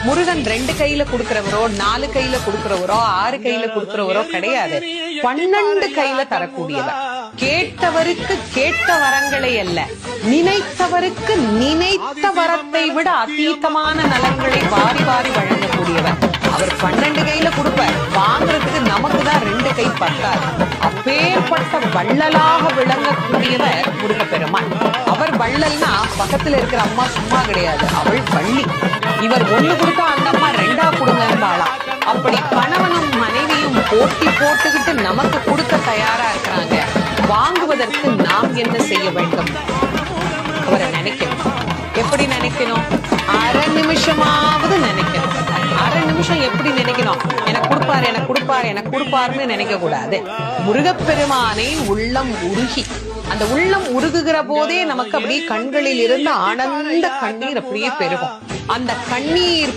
முருகன் 2 கையில கொடுக்கிறவரோ 4 கையில கொடுக்கிறவரோ 6 கையில கொடுக்கிறவரோ கிடையாது. 12 கையில தரக்கூடியவர். கேட்டவருக்கு கேட்ட வரங்களை அல்ல, நினைத்தவருக்கு நினைத்த வரத்தை விட அதீதமான நலன்களை வாரி வாரி வழங்கக்கூடியவர். அவர் 12 கையில கொடுப்பார். வாங்குறதுக்கு நமக்கு தான் 2 கை பத்தாது. அப்பேற்பட்ட வள்ளலாக விளங்கக்கூடியவர் முருகப்பெருமான். அவர் வள்ளல்னா பக்கத்துல இருக்கிற அம்மா சும்மா கிடையாது, அவள் வள்ளி. இவர் 1 கொடுத்தா அந்த அம்மா 2 கொடுங்கம்பாளாம். அப்படி கணவனும் மனைவியும் போட்டி போட்டுக்கிட்டு நமக்கு கொடுக்க தயாரா இருக்கிறாங்க. வாங்குவதற்கு நாம் என்ன செய்ய வேண்டும்? அவரை நினைக்கணும். எப்படி நினைக்கணும்? அரை நிமிஷமாவது நினைக்கணும். அரை நிமிஷம் எப்படி நினைக்கணும்? எனக்கு கொடுப்பாரு, எனக்கு கொடுப்பாரு, எனக்கு கொடுப்பாருன்னு நினைக்க கூடாது. முருகப்பெருமானை உள்ளம் உருகி, அந்த உள்ளம் உருகுகிற போதே நமக்கு அப்படியே கண்களில் இருந்து ஆனந்த கண்ணீர் அப்படியே பெருகும். அந்த கண்ணீர்